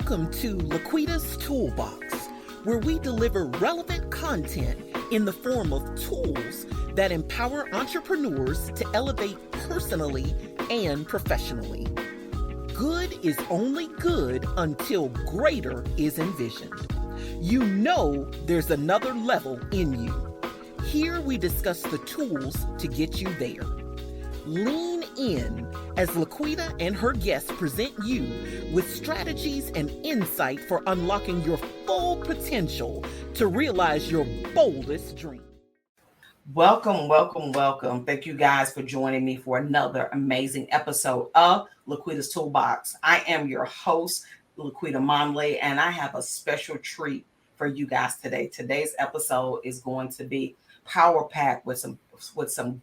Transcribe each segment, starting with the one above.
Welcome to LaQuita's Toolbox, where we deliver relevant content in the form of tools that empower entrepreneurs to elevate personally and professionally. Good is only good until greater is envisioned. You know there's another level in you. Here we discuss the tools to get you there. Lean in as LaQuita and her guests present you with strategies and insight for unlocking your full potential to realize your boldest dream. Welcome, welcome, welcome. Thank you guys for joining me for another amazing episode of LaQuita's Toolbox. I am your host, LaQuita Monley, and I have a special treat for you guys today. Today's episode is going to be power-packed with some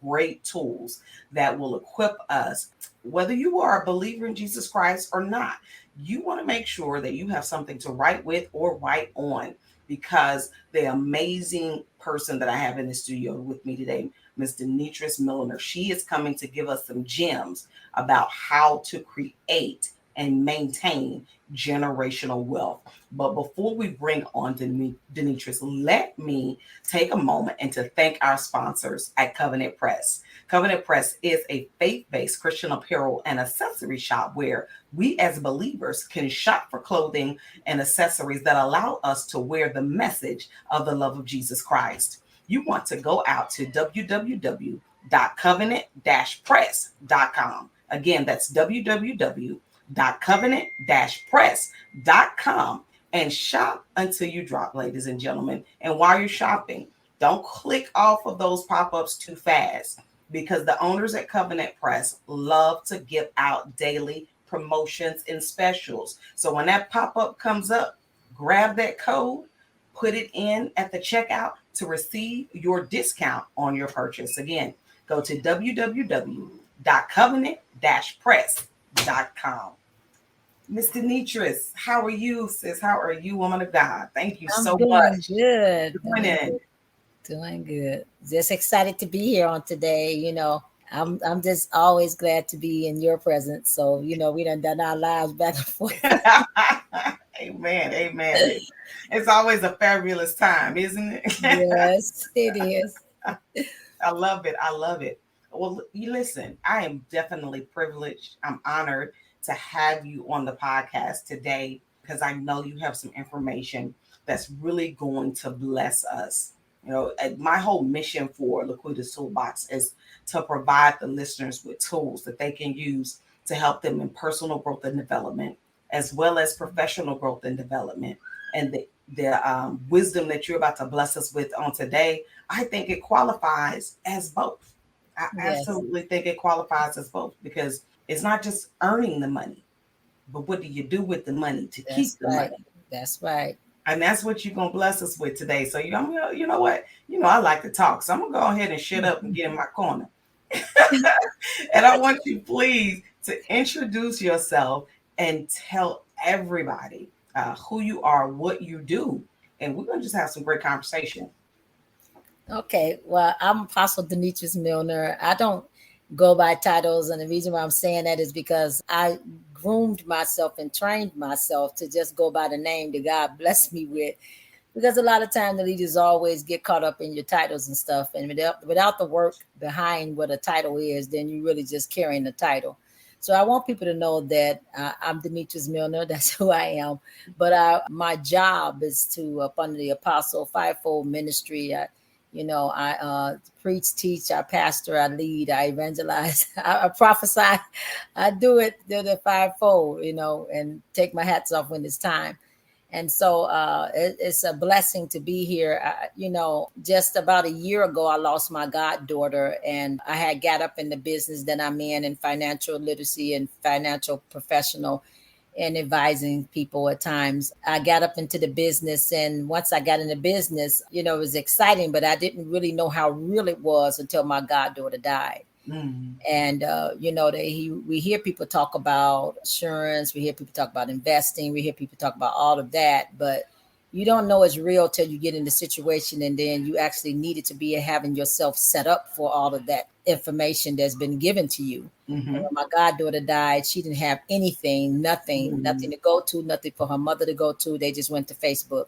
great tools that will equip us. Whether you are a believer in Jesus Christ or not, you want to make sure that you have something to write with or write on, because the amazing person that I have in the studio with me today, Ms. Deneatrice Millner, she is coming to give us some gems about how to create and maintain generational wealth. But before we bring on Deneatrice, let me take a moment and to thank our sponsors at Covenant Press. Covenant Press is a faith-based Christian apparel and accessory shop where we as believers can shop for clothing and accessories that allow us to wear the message of the love of Jesus Christ. You want to go out to www.covenant-press.com. Again, that's www.covenant-press.com and shop until you drop, ladies and gentlemen. And while you're shopping, don't click off of those pop-ups too fast, because the owners at Covenant Press love to give out daily promotions and specials. So when that pop-up comes up, grab that code, put it in at the checkout to receive your discount on your purchase. Again, go to www.covenant-press.com. Miss Deneatrice, how are you, sis? How are you, woman of God? Thank you so much. Good. Doing good. Just excited to be here on today. You know, I'm just always glad to be in your presence. So, you know, we done our lives back and forth. Amen. It's always a fabulous time, isn't it? Yes, it is. I love it. Well, you listen, I am definitely privileged. I'm honored to have you on the podcast today, because I know you have some information that's really going to bless us. You know, my whole mission for LaQuita's Toolbox is to provide the listeners with tools that they can use to help them in personal growth and development, as well as professional growth and development. And the wisdom that you're about to bless us with on today, I think it qualifies as both. I absolutely think it qualifies as both, because it's not just earning the money, but what do you do with the money to keep the money? That's right. And that's what you're going to bless us with today. So, you know what? You know, I like to talk. So I'm going to go ahead and shut up and get in my corner. And I want you, please, to introduce yourself and tell everybody who you are, what you do. And we're going to just have some great conversation. Okay. Well, I'm Apostle Deneatrice Millner. I don't go by titles. And the reason why I'm saying that is because I groomed myself and trained myself to just go by the name that God blessed me with. Because a lot of times the leaders always get caught up in your titles and stuff. And without the work behind what a title is, then you're really just carrying the title. So I want people to know that I'm Deneatrice Millner. That's who I am. But my job is to, up under the Apostle Fivefold Ministry, I preach, teach, I pastor, I lead, I evangelize, I prophesy. I do the fivefold, and take my hats off when it's time. And so it's a blessing to be here. Just about a year ago, I lost my goddaughter, and I had got up in the business that I'm in financial literacy and financial professional and advising people at times. I got up into the business, and once I got in the business, it was exciting, but I didn't really know how real it was until my goddaughter died. Mm. And, we hear people talk about insurance, we hear people talk about investing, we hear people talk about all of that, but you don't know it's real till you get in the situation, and then you actually needed to be having yourself set up for all of that information that's been given to you. Mm-hmm. When my goddaughter died, she didn't have anything, nothing to go to, nothing for her mother to go to. They just went to Facebook.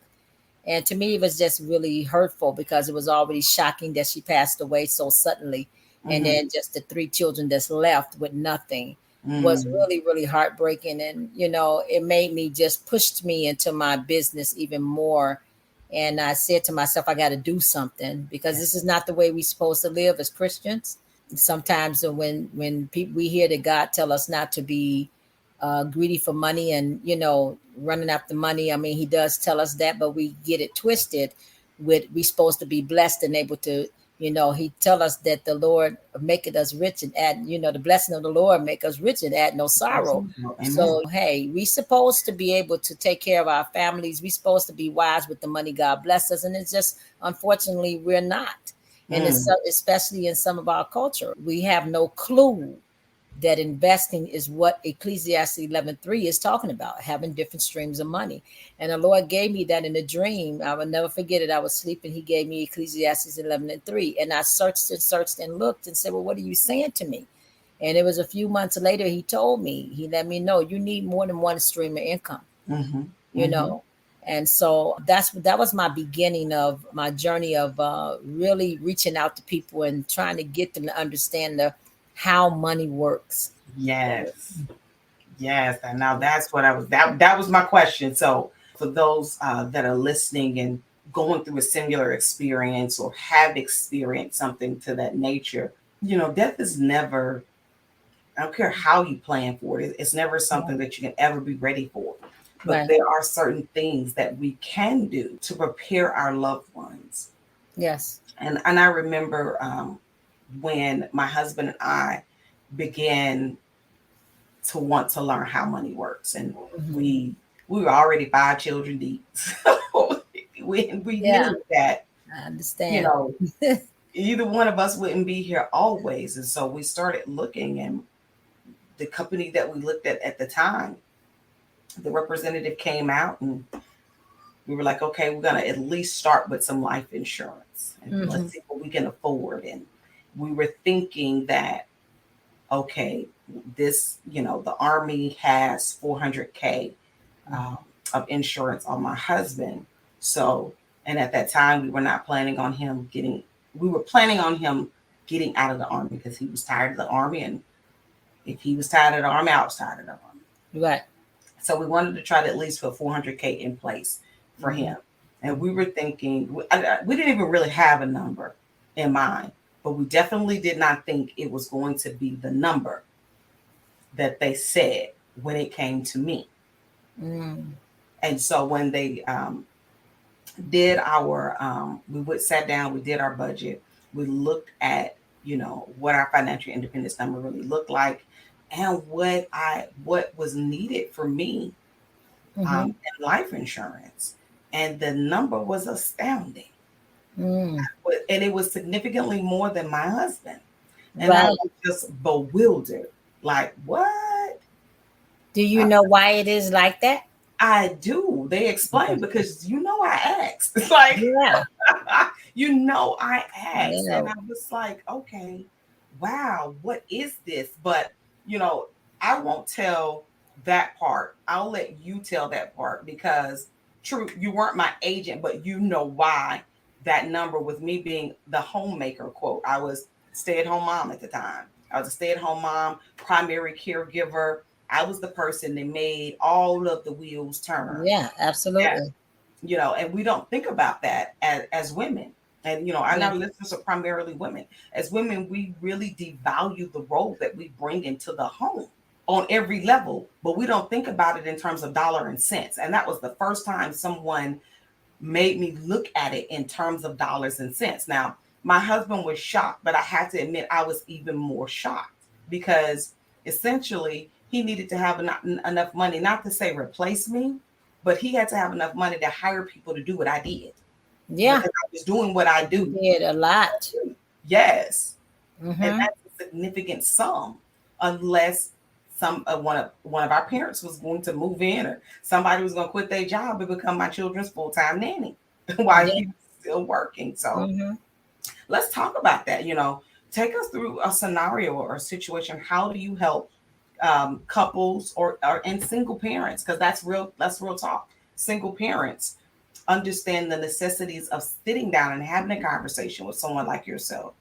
And to me, it was just really hurtful because it was already shocking that she passed away so suddenly. And then just the 3 children that's left with nothing was really, really heartbreaking. And, it made me just pushed me into my business even more. And I said to myself, I got to do something because this is not the way we're supposed to live as Christians. Sometimes when we hear that God tell us not to be greedy for money and running after money, I mean, he does tell us that, but we get it twisted with we supposed to be blessed and able to, he tell us that the Lord make us rich and add, the blessing of the Lord make us rich and add no sorrow. So hey, we supposed to be able to take care of our families. We supposed to be wise with the money God bless us, and it's just unfortunately we're not. And it's especially in some of our culture, we have no clue that investing is what Ecclesiastes 11:3 is talking about, having different streams of money. And the Lord gave me that in a dream. I will never forget it. I was sleeping. He gave me Ecclesiastes 11:3. And I searched and looked and said, well, what are you saying to me? And it was a few months later, he told me, he let me know, you need more than one stream of income, you know. And so that was my beginning of my journey of really reaching out to people and trying to get them to understand how money works. Yes. And now that's what that was my question. So for those that are listening and going through a similar experience or have experienced something to that nature, death is never, I don't care how you plan for it, it's never something that you can ever be ready for. But there are certain things that we can do to prepare our loved ones. Yes. And I remember when my husband and I began to want to learn how money works. And we were already 5 children deep. So we knew that, I understand. Either one of us wouldn't be here always. And so we started looking, and the company that we looked at the time, the representative came out and we were like, okay, we're going to at least start with some life insurance and let's see what we can afford. And we were thinking that, okay, this, the Army has $400K of insurance on my husband. So, and at that time, we were not planning on him we were planning on him getting out of the Army because he was tired of the Army. And if he was tired of the Army, I was tired of the Army. Right. So we wanted to try to at least put $400K in place for him. And we were thinking, we didn't even really have a number in mind, but we definitely did not think it was going to be the number that they said when it came to me. And so when they did we sat down, we did our budget, we looked at, what our financial independence number really looked like and what was needed for me in life insurance. And the number was astounding. And it was significantly more than my husband. And I was just bewildered. Like, what? Do you know why it is like that? I do. They explained because I asked. It's like, I asked. And I was like, okay, wow, what is this? But, I won't tell that part. I'll let you tell that part because true, you weren't my agent, but you know why that number, with me being the homemaker, quote, I was stay-at-home mom at the time. I was a stay-at-home mom, primary caregiver. I was the person that made all of the wheels turn. Yeah, absolutely. And we don't think about that as women. And, I know listeners are primarily women. As women, we really devalue the role that we bring into the home on every level, but we don't think about it in terms of dollar and cents. And that was the first time someone made me look at it in terms of dollars and cents. Now, my husband was shocked, but I had to admit I was even more shocked because essentially he needed to have enough money, not to say replace me, but he had to have enough money to hire people to do what I did. Yeah. Because I was doing what I do. You did a lot. Yes. And that's a significant sum unless one of our parents was going to move in, or somebody was going to quit their job and become my children's full-time nanny while he was still working. So let's talk about that. Take us through a scenario or a situation. How do you help couples or and single parents? Because that's real talk. Single parents understand the necessities of sitting down and having a conversation with someone like yourself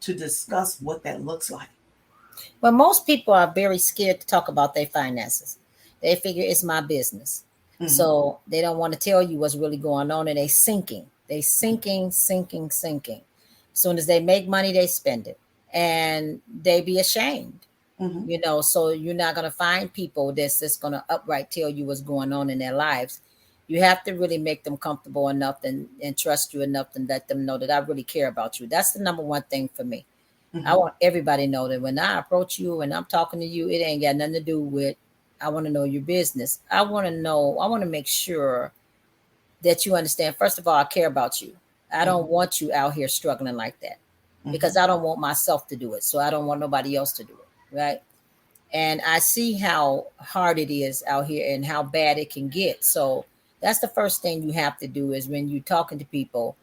to discuss what that looks like. Well, most people are very scared to talk about their finances. They figure it's my business. So they don't want to tell you what's really going on, and they sinking. Sinking. As soon as they make money, they spend it, and they be ashamed. So you're not going to find people that's just going to upright tell you what's going on in their lives. You have to really make them comfortable enough and trust you enough and let them know that I really care about you. That's the number one thing for me. I want everybody to know that when I approach you and I'm talking to you, it ain't got nothing to do with, I want to know your business. I want to make sure that you understand, first of all, I care about you. I don't want you out here struggling like that because I don't want myself to do it. So I don't want nobody else to do it. Right. And I see how hard it is out here and how bad it can get. So that's the first thing you have to do is when you're talking to people,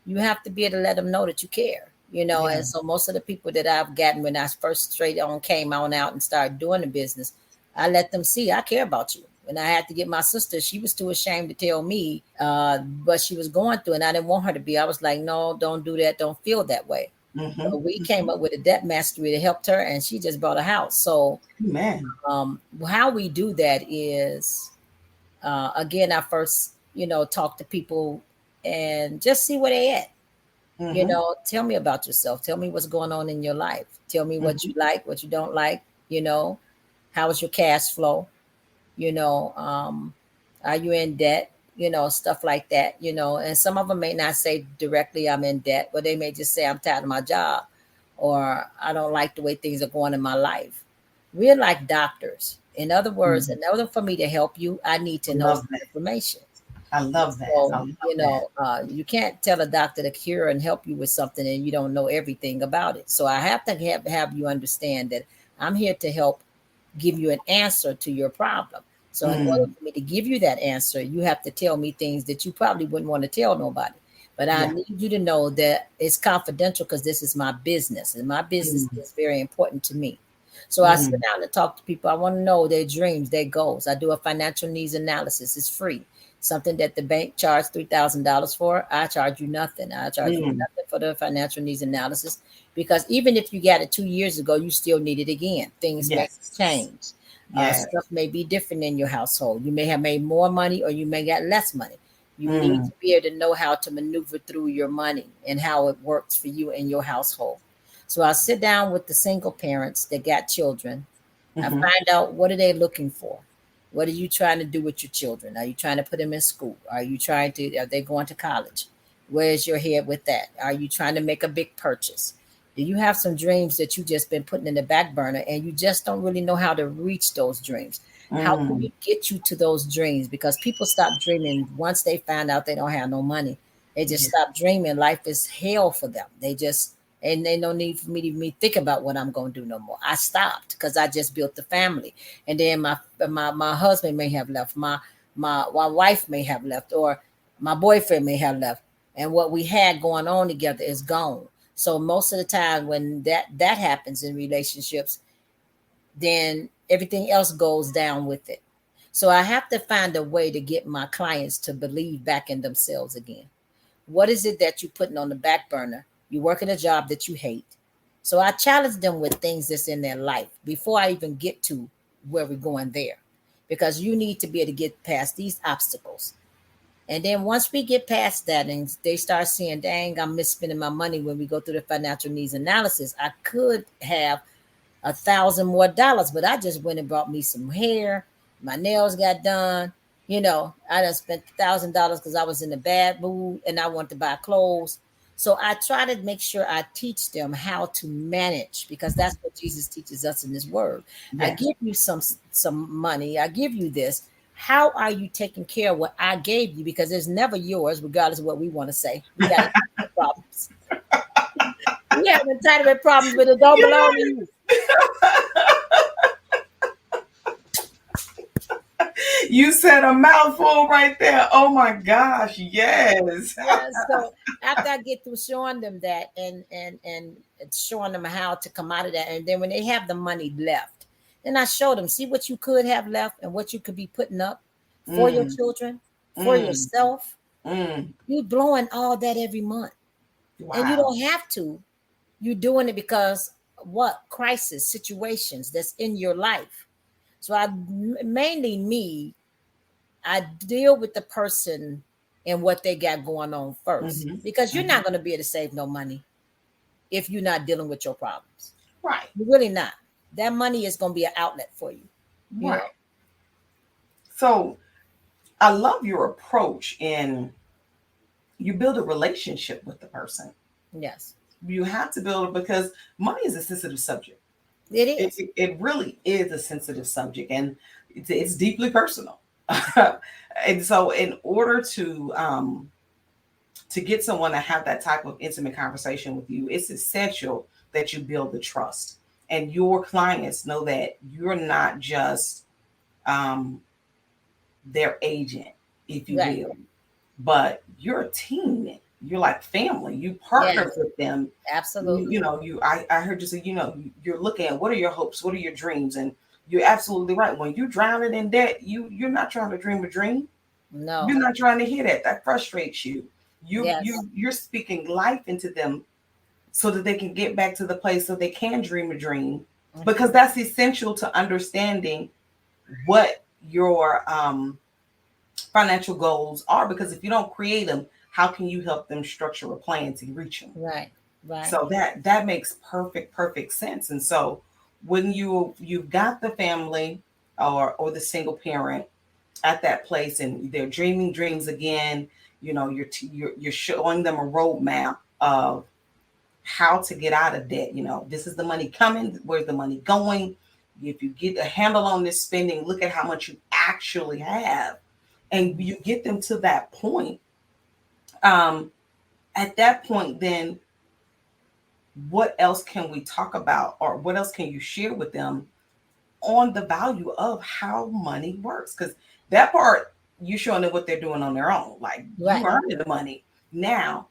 you have to be able to let them know that you care. And so most of the people that I've gotten when I first straight on came on out and started doing the business, I let them see I care about you. When I had to get my sister, she was too ashamed to tell me what she was going through, and I didn't want her to be. I was like, no, don't do that. Don't feel that way. So we came up with a debt mastery that helped her, and she just bought a house. So how we do that is, again, I first, talk to people and just see where they at. Tell me about yourself. Tell me what's going on in your life. Tell me what you like, what you don't like. How is your cash flow? Are you in debt? Stuff like that, and some of them may not say directly I'm in debt, but they may just say I'm tired of my job or I don't like the way things are going in my life. We're like doctors. In other words, in order for me to help you, I need to know some information. I love that. So, you can't tell a doctor to cure and help you with something and you don't know everything about it. So I have to have you understand that I'm here to help give you an answer to your problem. So in order for me to give you that answer, you have to tell me things that you probably wouldn't want to tell nobody. But I need you to know that it's confidential because this is my business, and my business is very important to me. So I sit down and talk to people. I want to know their dreams, their goals. I do a financial needs analysis. It's free. Something that the bank charged $3,000 for, I charge you nothing. I charge you nothing for the financial needs analysis, because even if you got it 2 years ago, you still need it again. Things may change. Stuff may be different in your household. You may have made more money or you may get less money. You need to be able to know how to maneuver through your money and how it works for you and your household. So I sit down with the single parents that got children. I find out, what are they looking for? What are you trying to do with your children? Are you trying to put them in school? Are they going to college? Where's your head with that? Are you trying to make a big purchase? Do you have some dreams that you just been putting in the back burner and you just don't really know how to reach those dreams? How can we get you to those dreams? Because people stop dreaming once they find out they don't have no money. They just stop dreaming. Life is hell for them. And they no need for me to even think about what I'm going to do no more. I stopped because I just built the family. And then my husband may have left. My wife may have left, or my boyfriend may have left. And what we had going on together is gone. So most of the time when that happens in relationships, then everything else goes down with it. So I have to find a way to get my clients to believe back in themselves again. What is it that you're putting on the back burner? You're working a job that you hate. So I challenge them with things that's in their life before I even get to where we're going there, because you need to be able to get past these obstacles. And then once we get past that and they start seeing, dang, I'm misspending my money when we go through the financial needs analysis, I could have $1,000 more, but I just went and bought me some hair. My nails got done. I done spent $1,000 because I was in a bad mood and I wanted to buy clothes. So I try to make sure I teach them how to manage, because that's what Jesus teaches us in his word. I give you some money. I give you this. How are you taking care of what I gave you? Because it's never yours, regardless of what we want to say. We got problems. We have entitlement problems, but it don't belong to you. You said a mouthful right there. Oh my gosh, yes. Yeah. So after I get through showing them that and showing them how to come out of that, and then when they have the money left, then I show them, see what you could have left and what you could be putting up for your Mm, children, for mm, yourself. mm. You blowing all that every month. And you Wow. don't have to. You're doing it because what crisis situations that's in your life. So mainly me, I deal with the person and what they got going on first, Hmm. because you're Hmm. not going to be able to save no money if you're not dealing with your problems. Right. You're really not. That money is going to be an outlet for you. You know. Right. So I love your approach in you build a relationship with the person. Yes, You have to build it because money is a sensitive subject. it It, is. it, it really is a sensitive subject, and it's deeply personal. And so, in order to get someone to have that type of intimate conversation with you, it's essential that you build the trust, and your clients know that you're not just um, their agent, if you Right. will, but you're a team. You're like family. You partner Yes, with them. You absolutely. know, I heard you say, you're looking at what are your hopes, what are your dreams, and you're absolutely right. When you drown it in debt, you're not trying to dream a dream. You're No. not trying to hear that. That frustrates you. Yes. You're speaking life into them so that they can get back to the place so they can dream a dream, because Mhm. that's essential to understanding what your financial goals are. Because if you don't create them, how can you help them structure a plan to reach them? Right. Right. So that makes perfect sense. And so when you've got the family or the single parent at that place and they're dreaming dreams again, you're showing them a roadmap of how to get out of debt. This is the money coming, where's the money going? If you get a handle on this spending, look at how much you actually have, and you get them to that point. um at that point, then what else can we talk about, or what else can you share with them on the value of how money works? Because that part, you're showing them what they're doing on their own, like you Right. earning the money. Now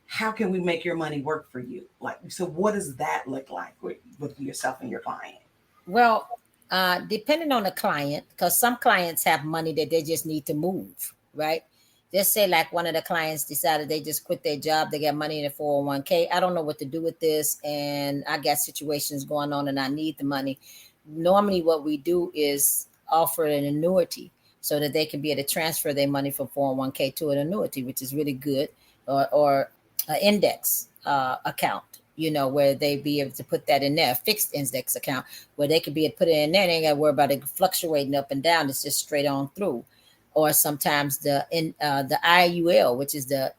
how can we make your money work for you? Like, so what does that look like with yourself and your client? Well, depending on the client, because some clients have money that they just need to move, right? Just say like one of the clients decided they just quit their job, they got money in a 401k. I don't know what to do with this, and I got situations going on and I need the money. Normally, what we do is offer an annuity so that they can be able to transfer their money from 401k to an annuity, which is really good, or an index account, where they be able to put that in there, a fixed index account where they could be able to put it in there. They ain't got to worry about it fluctuating up and down. It's just straight on through. Or sometimes the IUL, which is the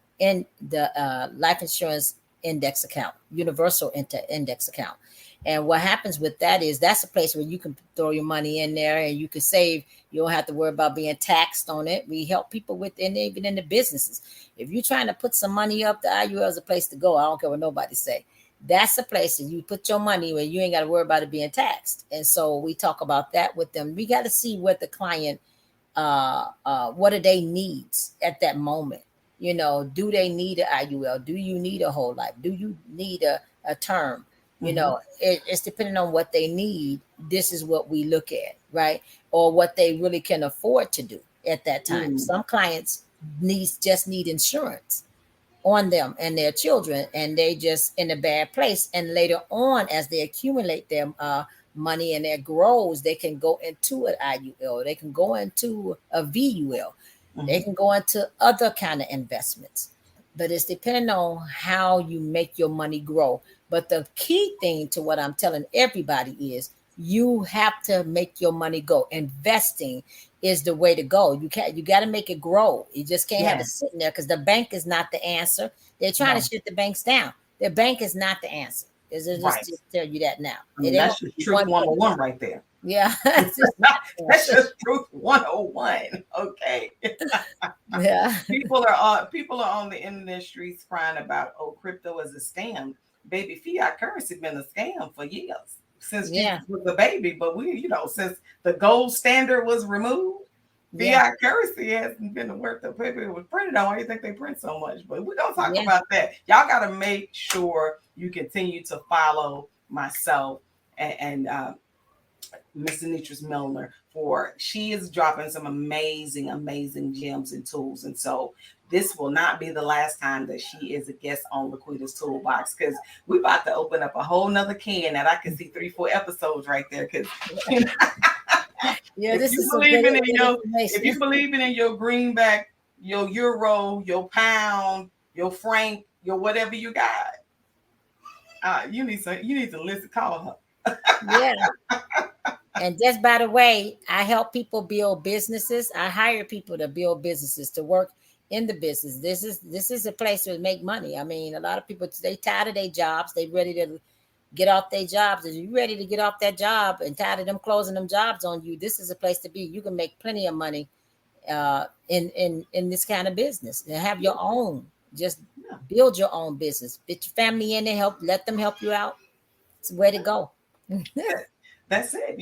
life insurance index account, universal index account. And what happens with that is that's a place where you can throw your money in there and you can save. You don't have to worry about being taxed on it. We help people with, and even in the businesses. If you're trying to put some money up, the IUL is a place to go. I don't care what nobody say. That's a place that you put your money where you ain't got to worry about it being taxed. And so we talk about that with them. We got to see what the client, what are they needs at that moment. Do they need an IUL? Do you need a whole life? Do you need a term? Mm-hmm. It's depending on what they need. This is what we look at, right? Or what they really can afford to do at that time. Mm-hmm. Some clients just need insurance on them and their children, and they just in a bad place. And later on, as they accumulate their money and it grows, they can go into an IUL, they can go into a VUL, they Mm-hmm. can go into other kind of investments. But it's depending on how you make your money grow. But the key thing to what I'm telling everybody is you have to make your money go. Investing is the way to go. You got to make it grow. You just can't have it Yes. sitting there, because the bank is not the answer. They're trying to No. shut the banks down. The bank is not the answer. Just Right. to tell you that now. I It mean, ain't that's gonna just be truth one place. 101 right there. Yeah, it's just not the That's answer. just truth 101. Okay. Yeah. People are on the internet streets crying about, oh, crypto is a scam. Baby, fiat currency been a scam for years since Jesus Yeah. was a baby. But since the gold standard was removed, fiat currency hasn't been worth the paper it was printed on. Why do you think they print so much? But we don't talk about that. Y'all got to make sure you continue to follow myself and Miss Deneatrice Millner, for she is dropping some amazing gems and tools. And so this will not be the last time that she is a guest on LaQuita's Toolbox, because we're about to open up a whole nother can that I can see 3-4 episodes right there. Because this is if you believe in your greenback, your euro, your pound, your franc, your whatever you got, you need to listen, call her. And just by the way, I help people build businesses. I hire people to build businesses, to work in the business. This is a place to make money. I mean, a lot of people, they tired of their jobs. They ready to get off their jobs. If you ready to get off that job and tired of them closing them jobs on you, this is a place to be. You can make plenty of money in this kind of business and have your own. Just build your own business. Get your family in there, let them help you out. It's the way to go. That's it.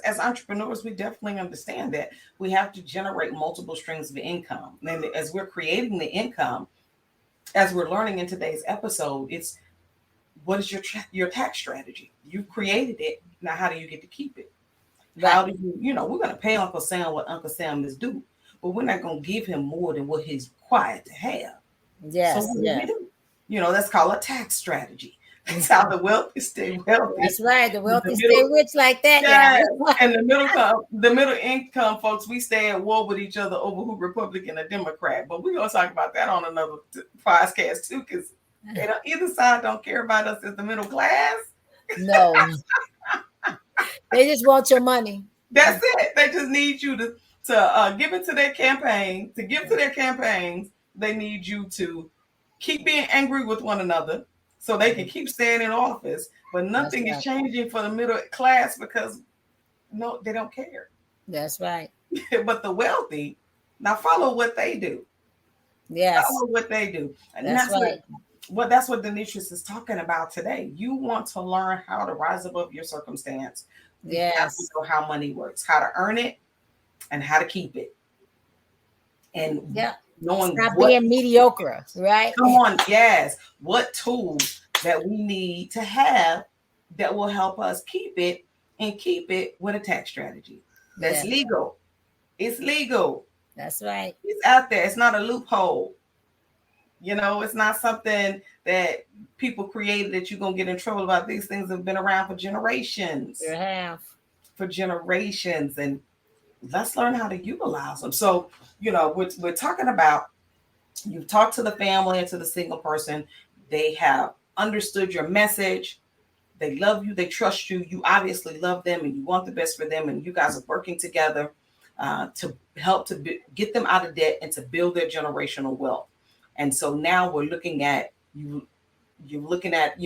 As entrepreneurs, we definitely understand that we have to generate multiple streams of income. And as we're creating the income, as we're learning in today's episode, it's what is your tax strategy? You've created it. Now, how do you get to keep it? Right. How do you, we're going to pay Uncle Sam what Uncle Sam is due, but we're not going to give him more than what he's required to have. Yes. So what do we do? That's called a tax strategy. That's how the wealthy stay wealthy. That's right. The wealthy stay rich like that. Yeah. And the middle income folks, we stay at war with each other over who Republican or Democrat. But we're gonna talk about that on another podcast too, because either side don't care about us as the middle class. No. They just want your money. That's it. They just need you to give it to their campaign. To give to their campaigns, they need you to keep being angry with one another, so they can keep staying in office, but nothing is changing for the middle class because they don't care. That's right. But the wealthy, now follow what they do. Yes. Follow what they do. And that's right. That's what Deneatrice is talking about today. You want to learn how to rise above your circumstance. Yes. You have to know how money works, how to earn it, and how to keep it. And knowing stop being mediocre, right? Come on, yes. What tools that we need to have that will help us keep it, and keep it with a tax strategy that's legal. It's legal. That's right. It's out there. It's not a loophole. It's not something that people created that you're gonna get in trouble about. These things have been around for generations. They have. For generations, and let's learn how to utilize them. So, we're talking about, you've talked to the family and to the single person. They have understood your message. They love you. They trust you. You obviously love them and you want the best for them. And you guys are working together to help get them out of debt and to build their generational wealth. And so now we're looking at you're looking at,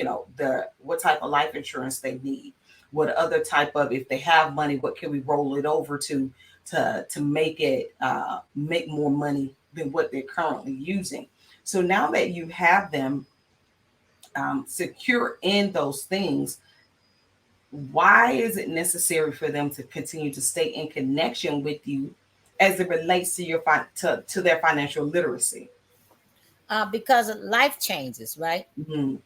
what type of life insurance they need. What other type of, if they have money, what can we roll it over to make it make more money than what they're currently using. So now that you have them secure in those things, why is it necessary for them to continue to stay in connection with you as it relates to your to their financial literacy? Because life changes, right? Mm-hmm.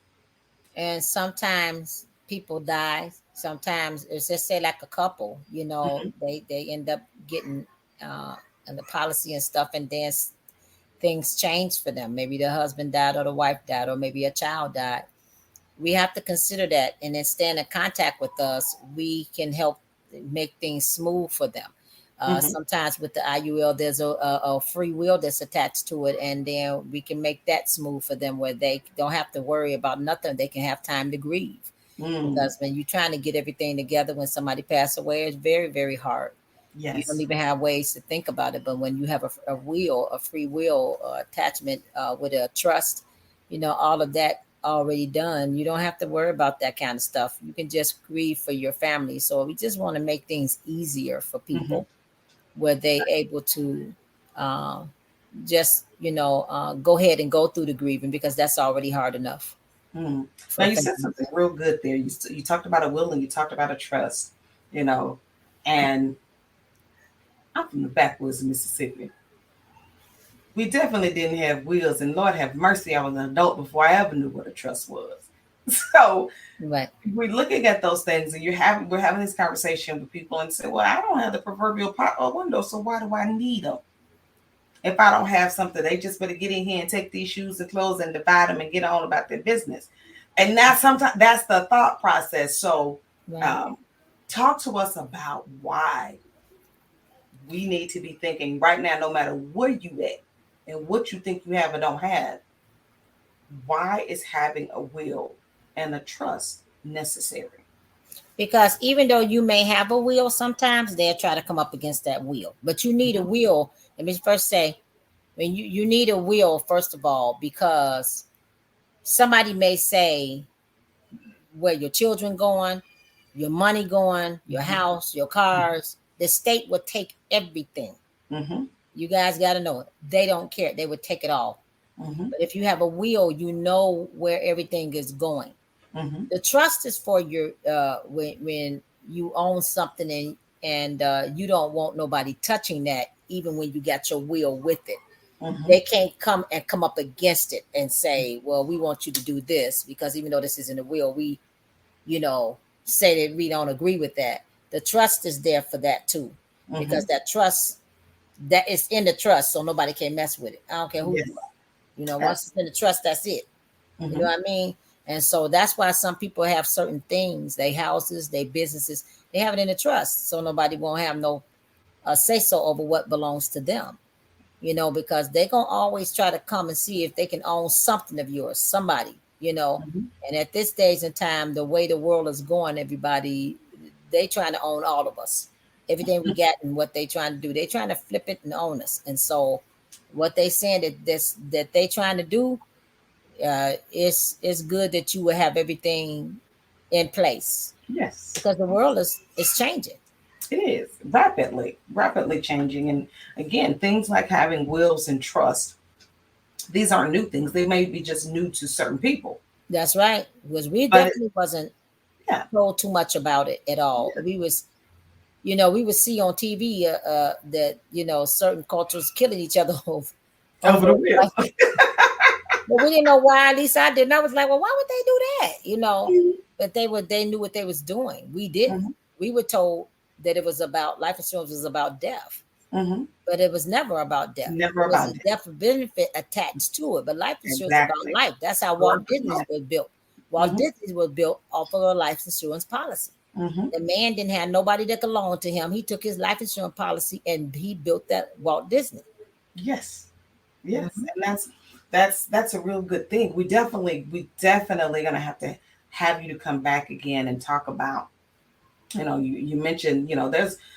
And sometimes people die. Sometimes it's just say like a couple, Mm-hmm. they end up getting and the policy and stuff, and then things change for them. Maybe the husband died or the wife died, or maybe a child died. We have to consider that, and then stay in contact with us. We can help make things smooth for them. Sometimes with the IUL, there's a free will that's attached to it, and then we can make that smooth for them, where they don't have to worry about nothing. They can have time to grieve. Because when you're trying to get everything together when somebody passes away, it's very, very hard. Yes. You don't even have ways to think about it. But when you have a free will attachment with a trust, all of that already done, you don't have to worry about that kind of stuff. You can just grieve for your family. So we just want to make things easier for people, where they able to just, go ahead and go through the grieving, because that's already hard enough. Now you said something real good there. You talked about a will and you talked about a trust, and I'm from the backwoods of Mississippi. We definitely didn't have wills, and Lord have mercy, I was an adult before I ever knew what a trust was. So Right. we're looking at those things, and we're having this conversation with people and say, well, I don't have the proverbial pot or window, so why do I need them? If I don't have something, they just better get in here and take these shoes and clothes and divide them and get on about their business. And that's sometimes that's the thought process. So talk to us about why we need to be thinking right now, no matter where you at and what you think you have or don't have, why is having a will and a trust necessary? Because even though you may have a will, sometimes they'll try to come up against that will. But you need a will. Let me first say, when you need a will, first of all, because somebody may say where your children going, your money going, your house, your cars. The state would take everything. You guys got to know it. They don't care. They would take it all. But if you have a will, you know where everything is going. The trust is for your when you own something and you don't want nobody touching that, even when you got your will with it. They can't come up against it and say, well, we want you to do this, because even though this isn't a will, we, say that we don't agree with that. The trust is there for that too, because that trust, that is in the trust, so nobody can mess with it. I don't care who you are. Once it's in the trust, that's it. You know what I mean? And so that's why some people have certain things, they houses, they businesses, they have it in the trust, so nobody won't have no say so over what belongs to them. Because they're going to always try to come and see if they can own something of yours, somebody, And at this days and time, the way the world is going, everybody, they trying to own all of us. Everything we got and what they trying to do, they trying to flip it and own us. And so what they saying that they trying to do, it's good that you will have everything in place. Yes. Because the world is changing. It is rapidly changing. And again, things like having wills and trust, these aren't new things. They may be just new to certain people. That's right. Because we definitely wasn't told too much about it at all. We was, we would see on TV that, certain cultures killing each other over the will. But we didn't know why. At least I didn't. I was like, well, why would they do that? But they knew what they was doing. We didn't. We were told that it was about life insurance was about death. But it was never about death. Never about death. Death benefit attached to it. But life insurance is about life. That's how Walt Disney was built. Walt Disney was built off of a life insurance policy. The man didn't have nobody that could loan to him. He took his life insurance policy and he built that Walt Disney. Yes. And that's a real good thing. We definitely gonna have to have you to come back again and talk about, you mentioned,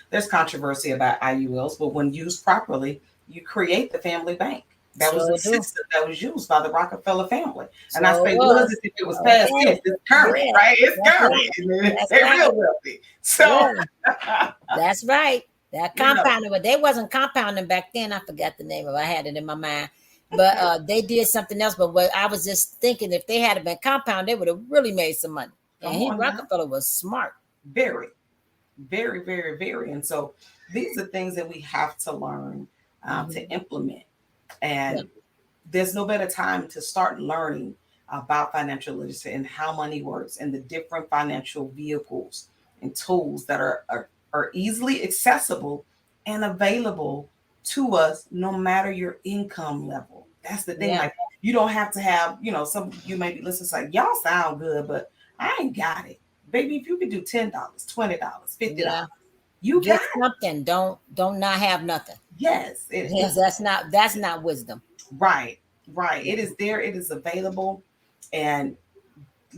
there's controversy about IULs, but when used properly, you create the family bank. That was the system that was used by the Rockefeller family. And I say was if it was past tense, it's current, right? It's current. They're real wealthy. So that's right. That compounding, but they wasn't compounding back then. I forgot the name of it. I had it in my mind. But they did something else. But what I was just thinking, if they had been compound, they would have really made some money. And Rockefeller was smart. Very, very, very, very. And so these are things that we have to learn to implement. And there's no better time to start learning about financial literacy and how money works and the different financial vehicles and tools that are easily accessible and available to us, no matter your income level. That's the thing. Like, you don't have to have, some you may be listening like, y'all sound good, but I ain't got it. Baby, if you could do $10, $20, $50, you get got something. Don't not have nothing. Yes. That's not wisdom. Right. It is there. It is available. And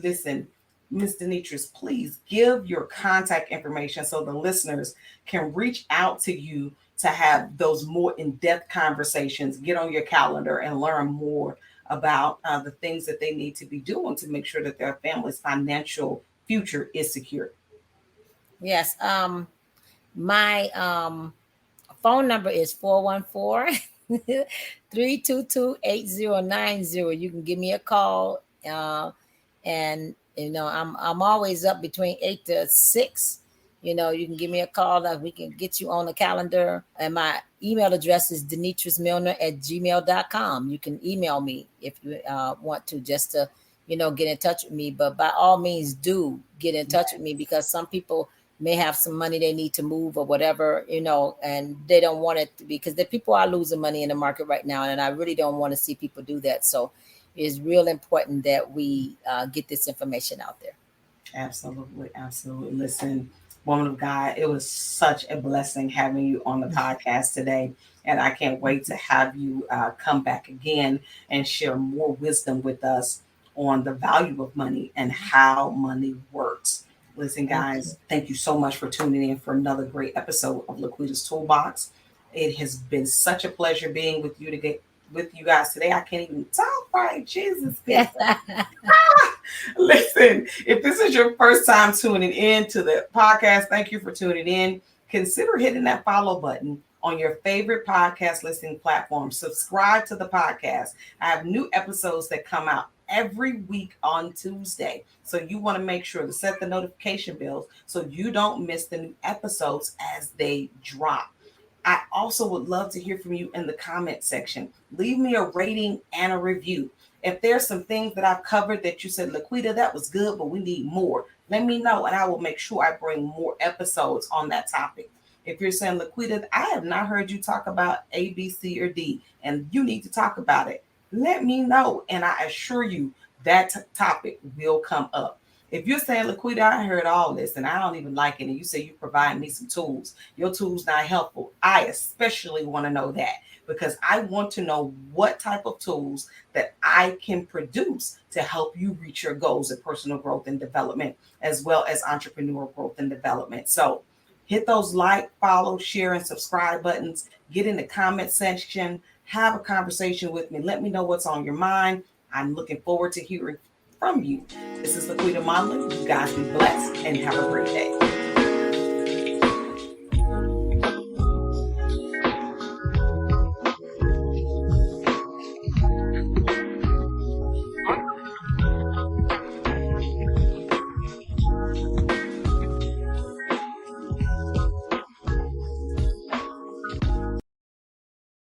listen, Ms. Deneatrice, please give your contact information so the listeners can reach out to you to have those more in-depth conversations, get on your calendar and learn more about the things that they need to be doing to make sure that their family's financial future is secure. Yes. My phone number is 414-322-8090. You can give me a call. And I'm always up between 8 to 6. you know, you can give me a call. That we can get you on the calendar. And my email address is deneatricemillner@gmail.com. You can email me if you want to, just to, you know, get in touch with me. But by all means, do get in touch with me, because some people may have some money they need to move or whatever, you know, and they don't want it to be, because the people are losing money in the market right now. And I really don't want to see people do that. So it's real important that we get this information out there. Absolutely. Absolutely. Listen, woman of God, it was such a blessing having you on the podcast today. And I can't wait to have you come back again and share more wisdom with us on the value of money and how money works. Listen, guys, thank you so much for tuning in for another great episode of LaQuita's Toolbox. It has been such a pleasure being with you guys today. I can't even talk right. Jesus. Listen, if this is your first time tuning in to the podcast, thank you for tuning in. Consider hitting that follow button on your favorite podcast listening platform. Subscribe to the podcast. I have new episodes that come out every week on Tuesday. So you want to make sure to set the notification bells so you don't miss the new episodes as they drop. I also would love to hear from you in the comment section. Leave me a rating and a review. If there's some things that I've covered that you said, LaQuita, that was good, but we need more, let me know, and I will make sure I bring more episodes on that topic. If you're saying, LaQuita, I have not heard you talk about A, B, C, or D, and you need to talk about it, let me know, and I assure you that topic will come up. If you're saying, LaQuita, I heard all this and I don't even like it, and you say you provide me some tools, your tools not helpful, I especially want to know that, because I want to know what type of tools that I can produce to help you reach your goals of personal growth and development, as well as entrepreneurial growth and development. So hit those like, follow, share, and subscribe buttons. Get in the comment section. Have a conversation with me. Let me know what's on your mind. I'm looking forward to hearing from you. This is LaQuita Monley. You guys be blessed and have a great day.